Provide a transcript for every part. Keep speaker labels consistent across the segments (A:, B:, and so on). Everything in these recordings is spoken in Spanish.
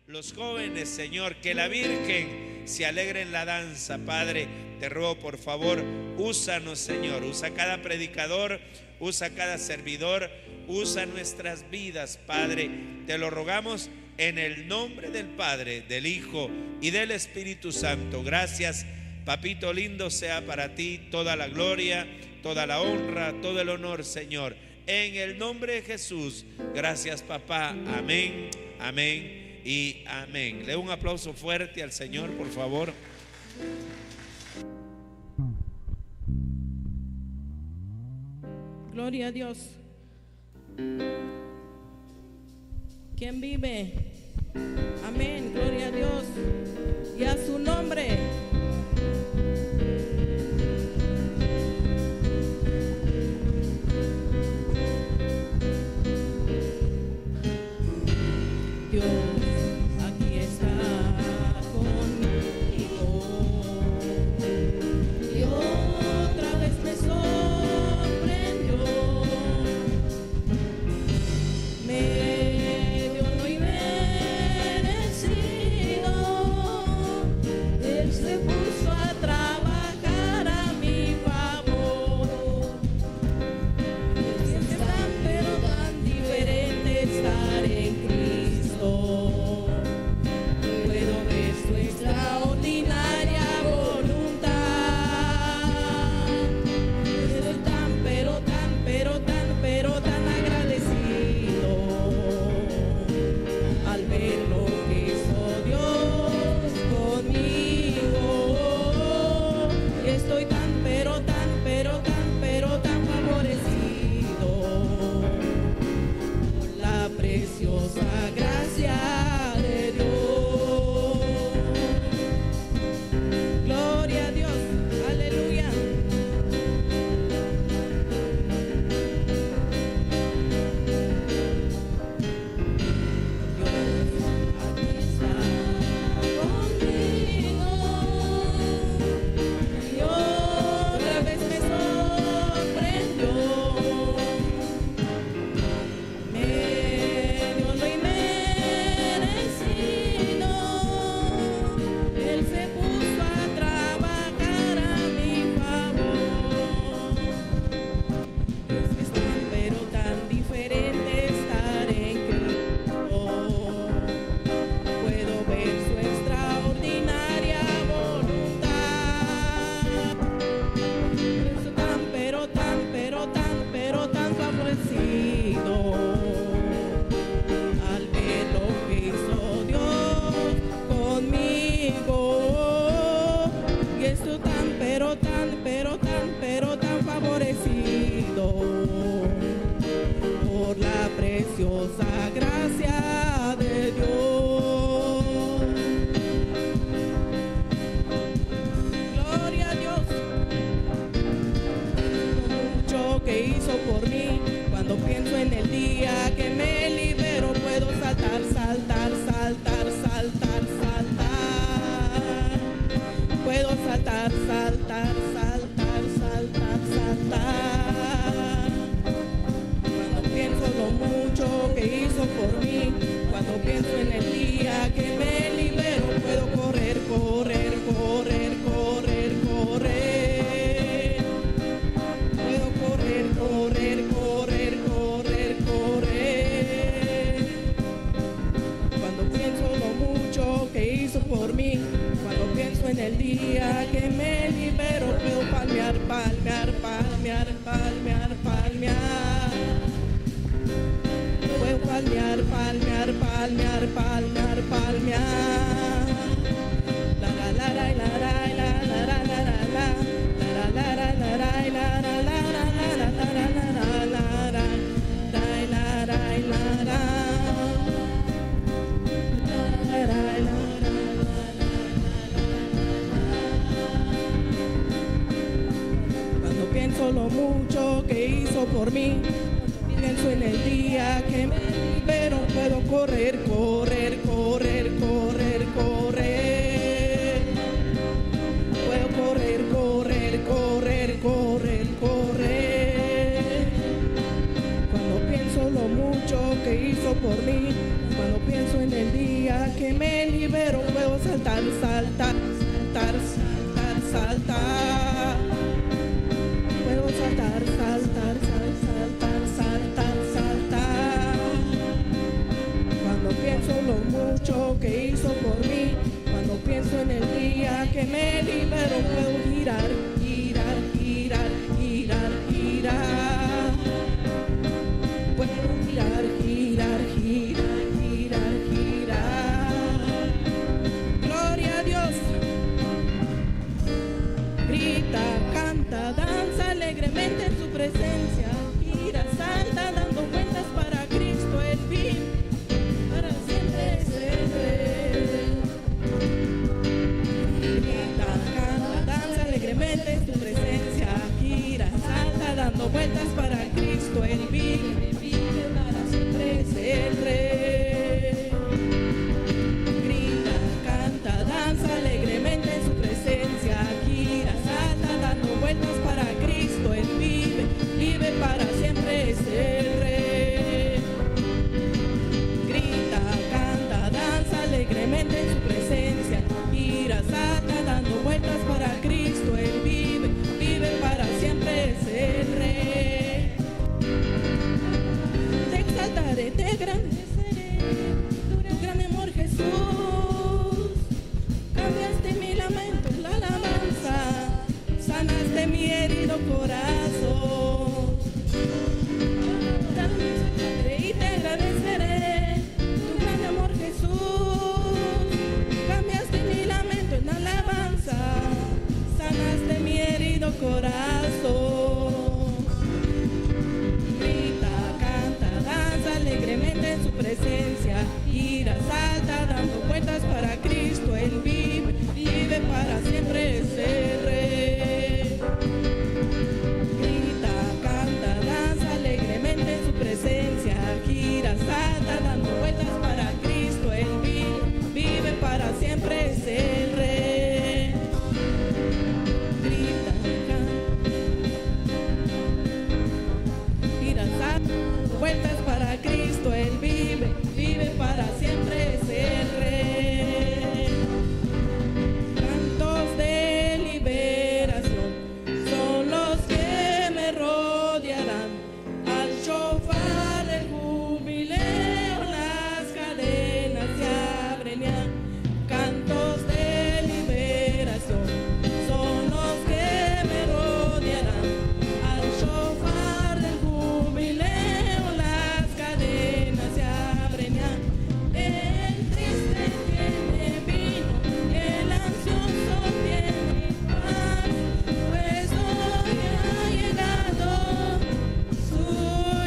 A: los jóvenes, Señor, que la Virgen se alegre en la danza. Padre, te ruego por favor, úsanos, Señor, usa cada predicador, usa cada servidor, usa nuestras vidas, Padre, te lo rogamos en el nombre del Padre, del Hijo y del Espíritu Santo. Gracias, papito lindo, sea para ti toda la gloria, toda la honra, todo el honor, Señor, en el nombre de Jesús. Gracias, papá. Amén, amén y amén. Le doy un aplauso fuerte al Señor, por favor.
B: Gloria a Dios. ¿Quién vive? Amén, gloria a Dios y a su nombre. Dios aquí está conmigo y otra vez me sorprendió. Me dio lo inmerecido. Él se puso a trabajar a mi favor. Es tan pero tan diferente estar en Cristo. Puedo ver su extraordinaria voluntad. Estoy tan pero tan pero tan pero tan agradecido al ver lo que hizo Dios conmigo. Estoy tan pero tan pero tan pero tan favorecido por la preciosa gracia de Dios. Gloria a Dios, aleluya. Aquí está conmigo y otra vez me sorprendió. Me dio lo inmerecido. Él se puso a trabajar a mi favor. Es tan pero tan diferente estar en Cristo. Puedo ver su extraordinaria voluntad. Es tan pero tan pero tan pero tan favorecido al ver lo que hizo Dios conmigo. Y estoy tan pero tan pero tan pero tan favorecido por la preciosa gracia de Dios. Gloria a Dios. Mucho que hizo por mí. Cuando pienso en el día que me libero, puedo saltar, saltar, saltar, saltar, saltar. Puedo saltar, saltar, saltar, saltar, saltar. Cuando pienso lo mucho que hizo por mí, cuando pienso en el día que me libero, puedo correr, correr, correr, correr, correr. Puedo correr, correr, correr, correr, correr. Cuando pienso lo mucho que hizo por mí, cuando pienso en el día que me libero, puedo palmear, palmear, palmear, palmear, palmear. Puedo palmear, palmear, palmear, palmear, palmear. La la la la la la la la la la la la la la la la la la la Cuando pienso lo mucho que hizo por mí, pienso en el día que me libero, puedo correr, correr, correr, correr, correr. Puedo correr, correr, correr, correr, correr. Cuando pienso lo mucho que que hizo por mí. Cuando pienso en el día que me libero, puedo saltar, saltar, saltar, saltar, saltar. Puedo saltar, saltar, saltar, saltar, saltar. Cuando pienso lo mucho que hizo por mí, cuando pienso en el día que me libero, puedo girar, girar, girar, girar, girar. Puedo girar, girar, girar, girar, girar. Gloria a Dios. Grita, canta, danza alegremente en su presencia. Gira, salta, dando vueltas para Cristo el fin. Para siempre es el Rey. Grita, canta, danza alegremente en su presencia. Gira, salta, dando vueltas para Cristo el fin. Para siempre es el Rey. Grita, canta, danza alegremente en su presencia. Gira, salta, dando vueltas para Cristo. Él vive, vive para siempre es el Rey. Grita, canta, danza alegremente en su presencia. Gira, salta, dando vueltas para Cristo. Él vive, vive para siempre es el Rey. Te exaltaré, te engrandeceré, tu gran amor Jesús. Cambiaste mi lamento en la alabanza, sanaste mi herido corazón. Y te agradeceré, tu gran amor Jesús. Cambiaste mi lamento en alabanza, sanaste mi herido corazón. Grita, canta, danza alegremente en su presencia. Gira, salta, dando vueltas para Cristo. Él vive, vive para siempre es el Rey. Grita, canta, danza alegremente en su presencia. Gira, salta, dando vueltas para Cristo. Él vive, vive para siempre es el Rey. Grita, canta, gira, salta, dando vueltas para Cristo. Él vive, vive para siempre es el Rey. Cantos de liberación son los que me rodearán. Al shofar del jubileo las cadenas se abren ya. Cantos de liberación son los que me rodearán. Al shofar del jubileo las cadenas se abren ya. El triste tiene vino, el ansioso tiene paz, pues hoy ha llegado su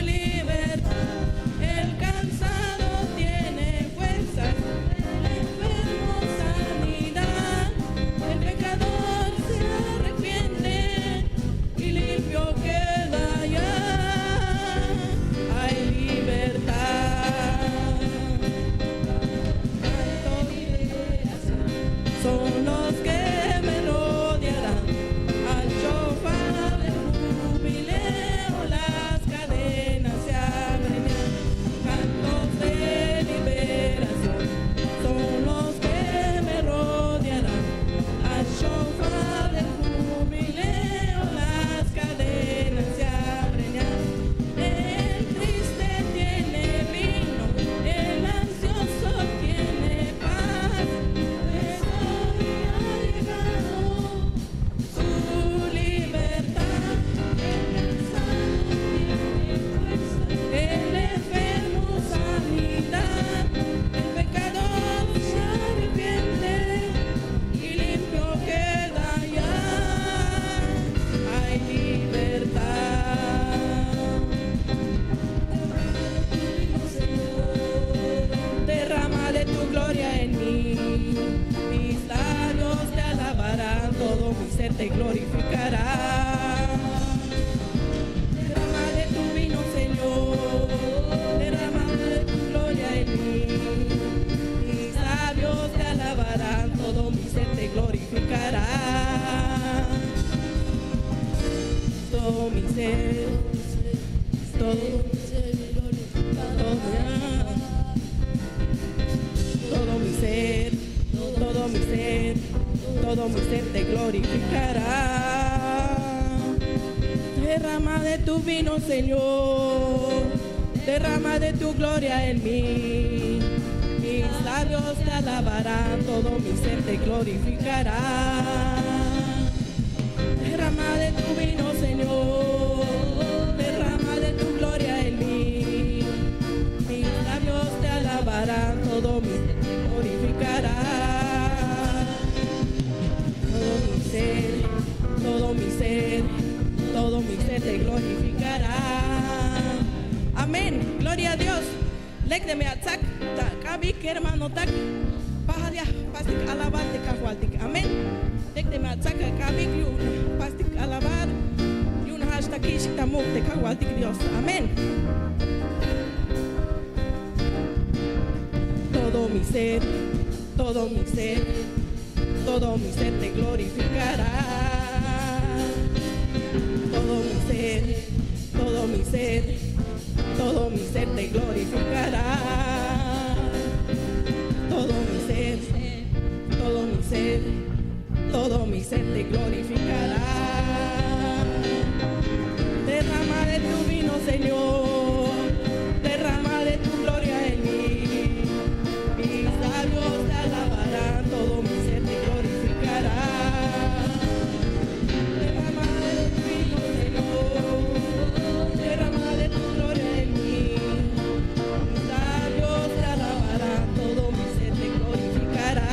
B: libertad. El cansado tiene fuerzas, el enfermo sanidad, el pecador se arrepiente y limpio queda ya. Hay libertad. Cantos de liberación son los que me rodearán. Al shofar del jubileo las cadenas se abren ya. Cantos de liberación son los que me rodearán. Al shofar del jubileo las cadenas se abren ya. El triste tiene vino, el ansioso tiene paz, pues hoy ha llegado su libertad. El cansado tiene fuerza, el enfermo sanidad, el pecador se arrepiente y limpio queda ya. Hay libertad. Derrama de tu gloria en mí, mis labios te alabarán, todo mi ser te glorificará. Derrama de tu vino, Señor, derrama de tu gloria en mí, mis labios te alabarán, todo mi ser te glorificará. Todo mi ser, todo mi ser, todo mi ser, todo mi ser, todo mi ser te glorificará. Derrama de tu vino, Señor, derrama de tu gloria en mí. Mis labios te alabarán, todo mi ser te glorificará. Derrama de tu vino, Señor, derrama de tu gloria en mí. Mis labios te alabarán, todo mi ser te glorificará. Todo mi ser, todo mi ser, todo mi ser te glorificará. Amén, gloria a Dios. Lécteme a tak, kabik hermano tak, pahadia, pastik alabar de kahualtik. Amén. Lécteme a tak, kabik yun, pastik alabar, yun hashtag ishik tamuk de kahualtik Dios. Amén. Todo mi ser, todo mi ser, todo mi ser te glorificará. Todo mi ser, todo mi ser, todo mi ser te glorificará. Todo mi ser, todo mi ser, todo mi ser te glorificará. Derrama de tu vino, Señor, derrama de tu gloria en mí. Mis labios te alabarán, todo mi ser te glorificará. Derrama de tu vino, Señor, derrama de tu gloria en mí. Mis labios te alabarán, todo mi ser te glorificará.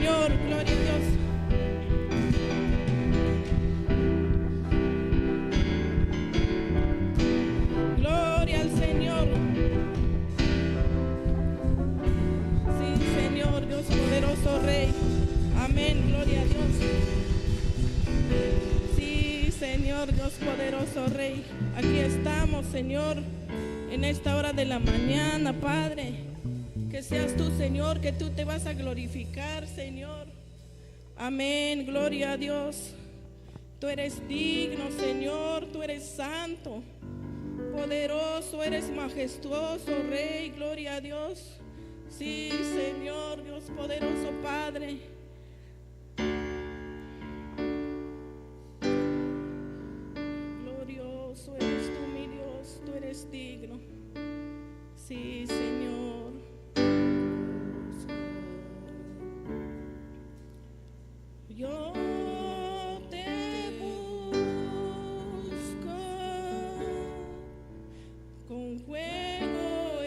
B: Señor, gloria a Dios. Gloria al Señor. Sí, Señor, Dios poderoso Rey. Amén, gloria a Dios. Sí, Señor, Dios poderoso Rey. Aquí estamos, Señor, en esta hora de la mañana, Padre. Que seas tú, Señor, que tú te vas a glorificar, Señor. Amén, gloria a Dios. Tú eres digno, Señor, tú eres santo, poderoso, eres majestuoso, Rey, gloria a Dios. Sí, Señor, Dios poderoso, Padre. Glorioso eres tú, mi Dios, tú eres digno. Sí, Señor. Yo te busco con fuego,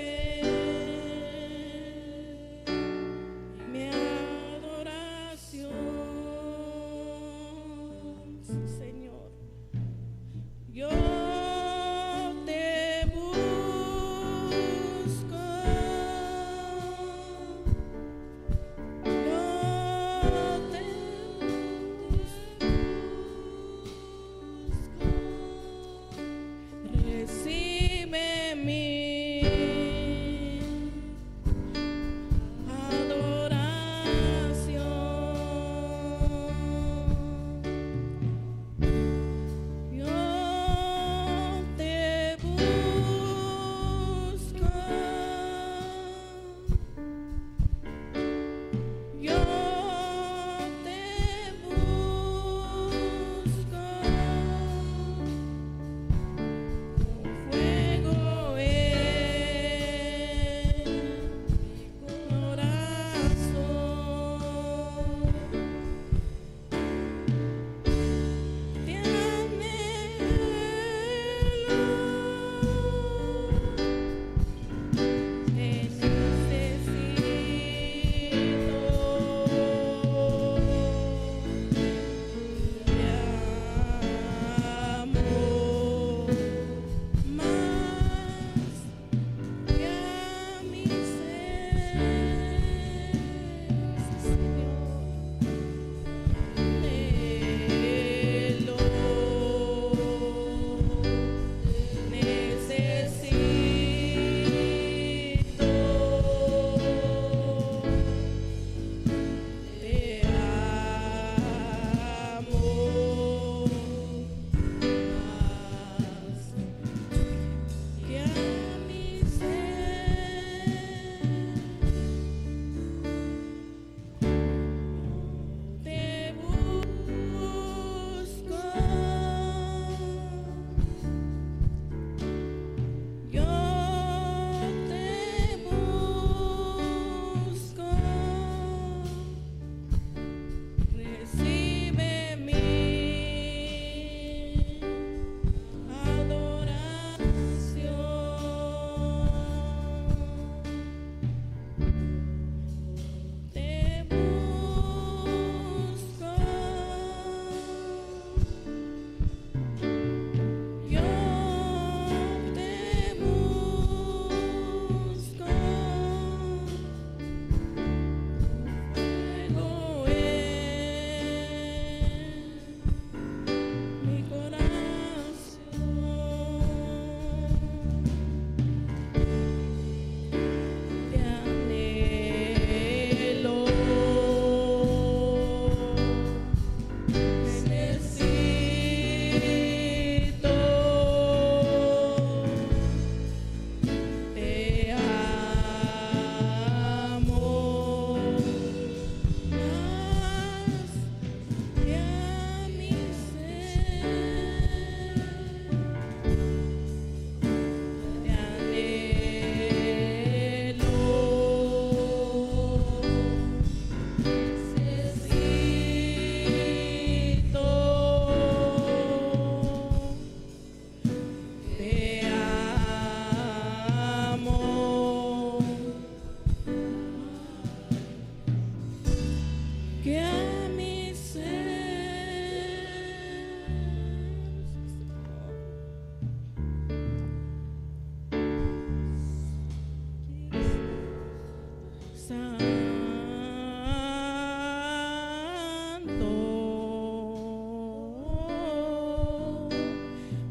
B: me adorarás.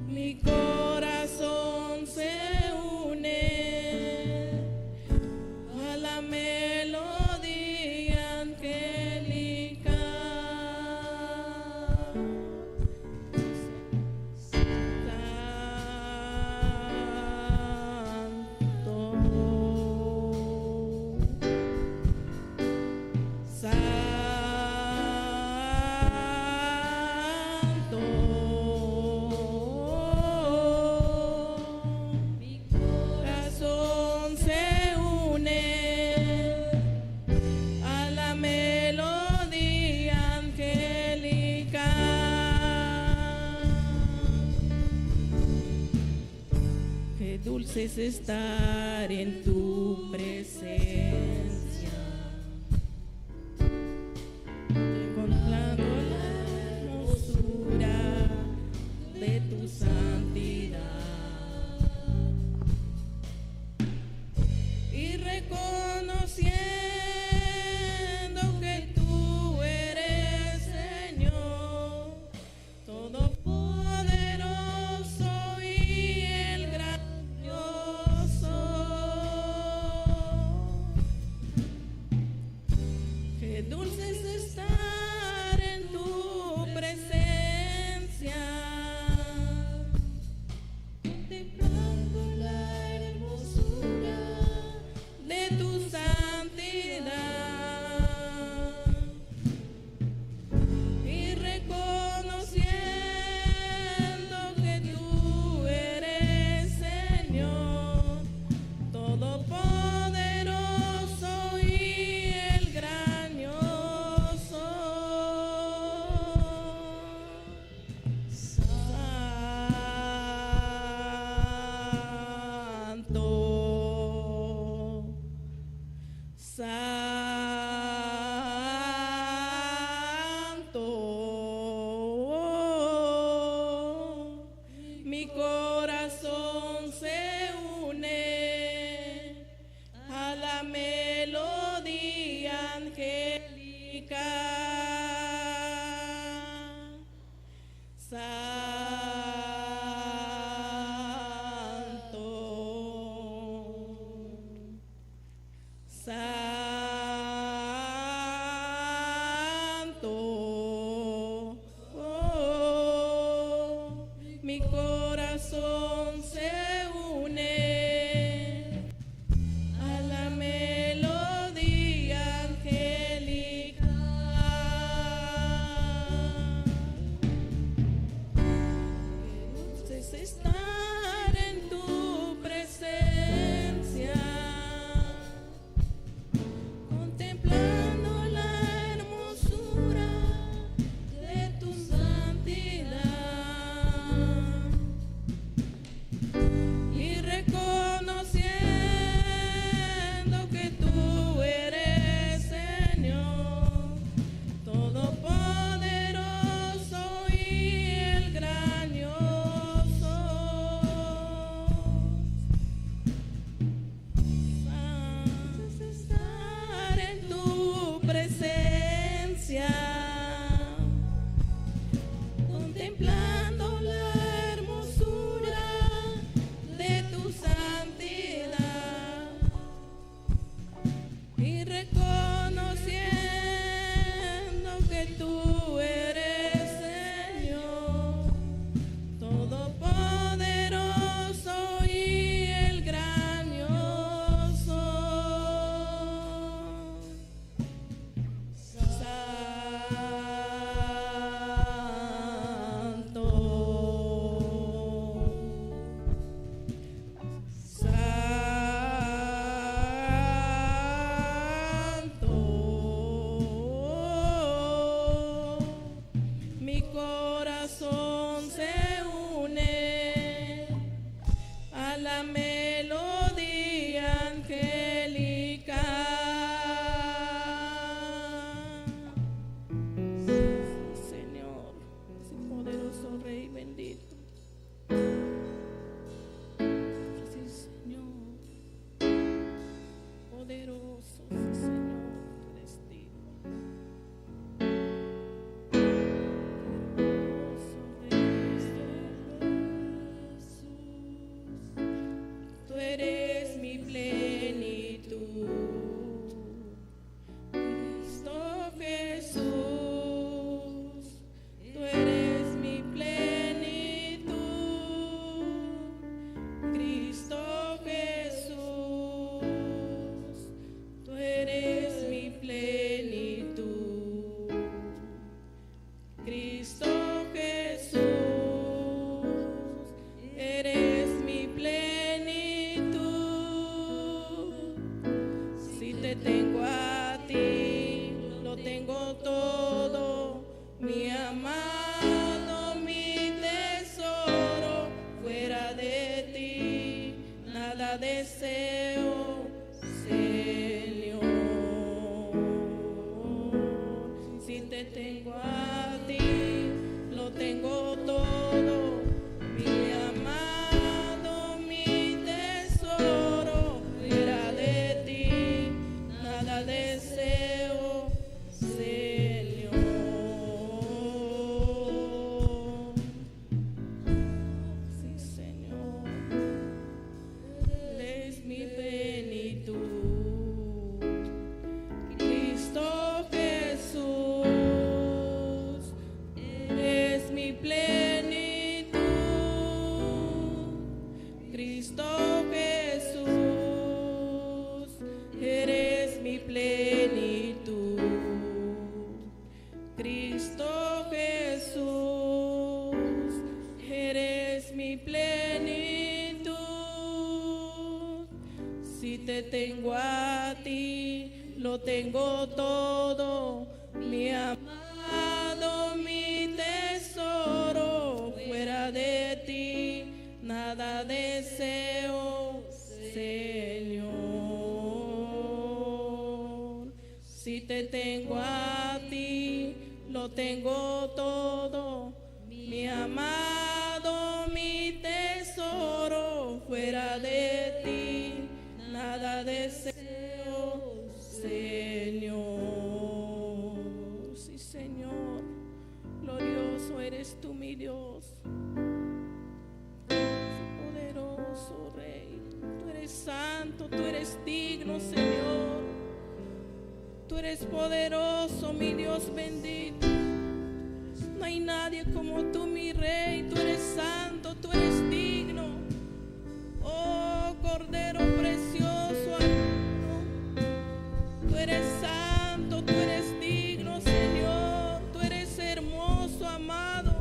B: Mi corazón se une a la melodía angélica. Mi corazón se une a la melodía angélica. Qué dulce es estar en tu presencia, contemplando la hermosura de tu santidad y reconociendo que tú eres Señor todopoderoso y el grandioso. Qué dulce es estar en tu presencia, contemplando la hermosura de tu santidad y reconociendo que tú eres Señor todopoderoso y el grandioso. Santo, mi corazón se une a la melodía angélica. Santo, mi corazón se une a la melodía angélica. Qué dulce es estar en tu presencia, contemplando la hermosura de tu santidad y reconociendo que tú eres Señor todopoderoso y el grandioso. Es estar en tu presencia, contemplando la hermosura de tu santidad y reconociendo que tú eres Señor todopoderoso y el grandioso. Santo, lo tengo todo, mi amado, mi tesoro. Fuera de ti nada deseo, Señor. Si te tengo a ti, lo tengo todo, mi amado, mi tesoro. Fuera de ti nada deseo, Señor. Sí, Señor, glorioso eres tú, mi Dios. Poderoso Rey, tú eres santo, tú eres digno, Señor. Tú eres poderoso, mi Dios bendito. No hay nadie como tú, mi Rey. Tú eres santo, tú eres digno. Oh, Cordero precioso, amado. Tú eres santo, tú eres digno, Señor. Tú eres hermoso, amado.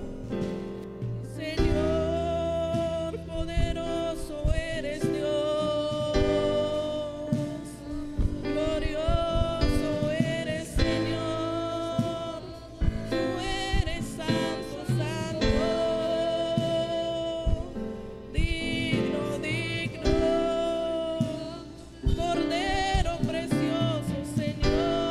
B: Señor, poderoso eres Dios. Glorioso eres, Señor. Tú eres santo, santo. Digno, digno. Cordero precioso, Señor.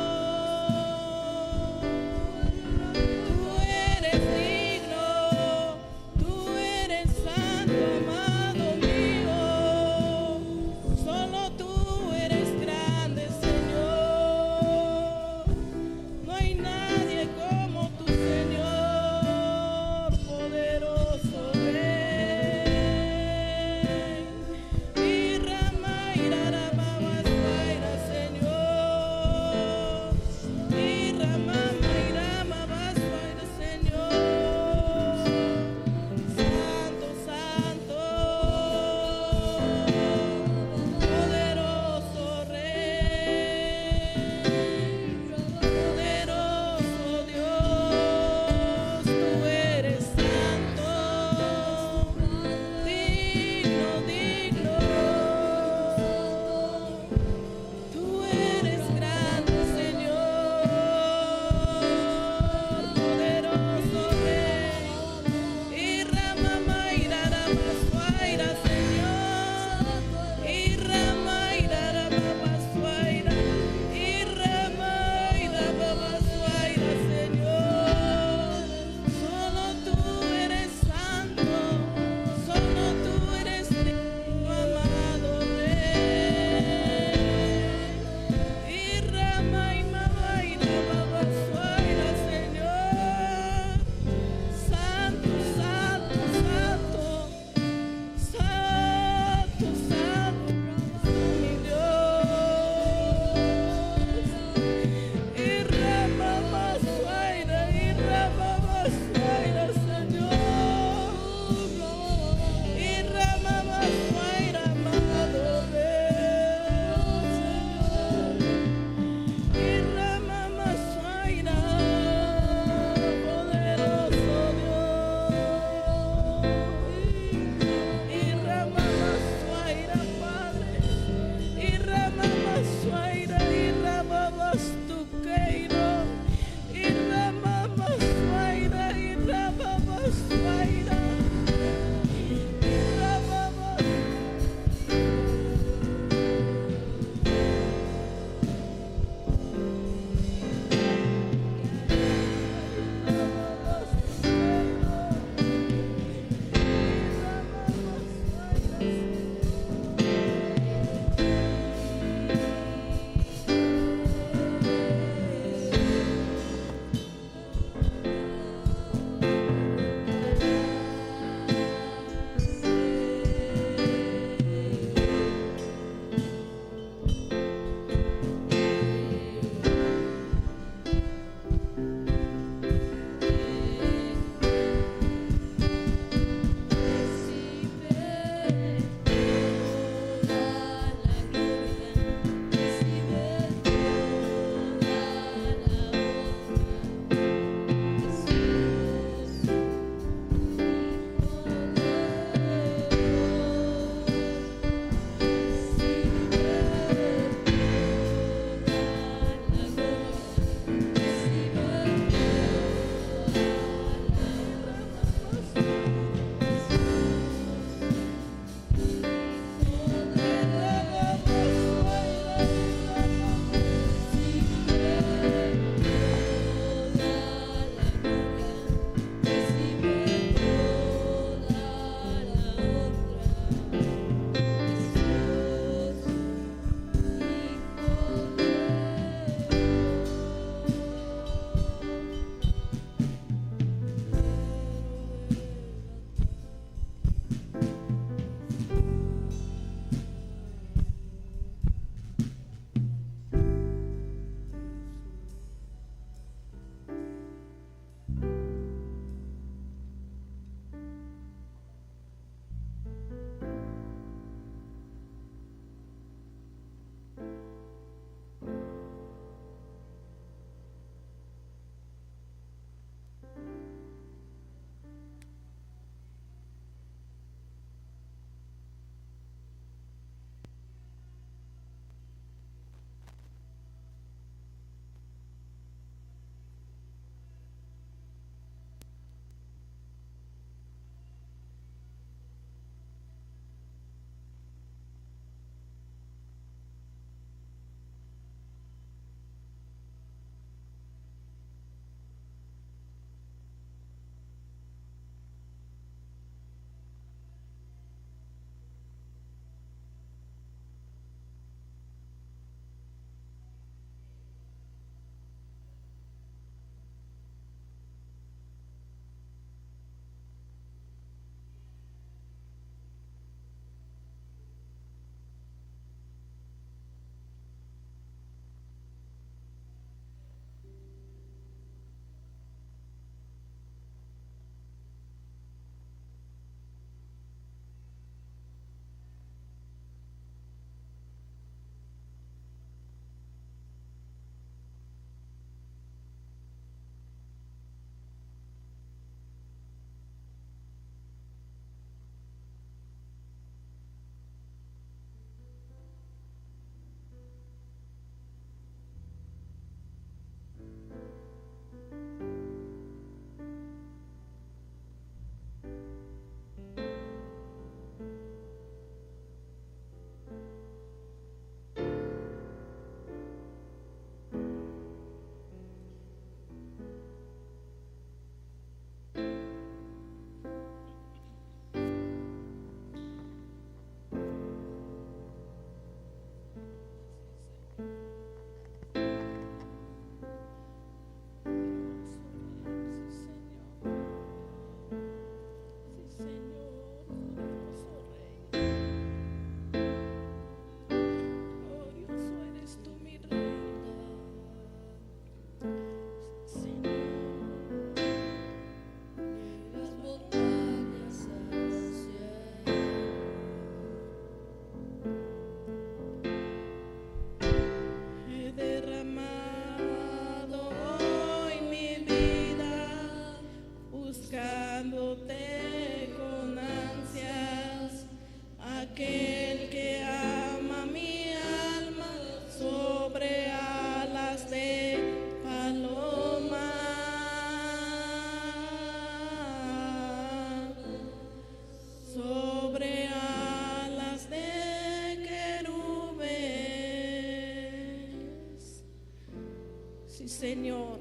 B: Señor.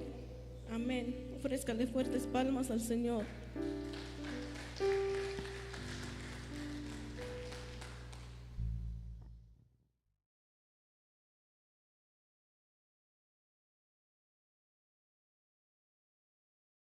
B: Amén. Ofrézcale fuertes palmas al Señor.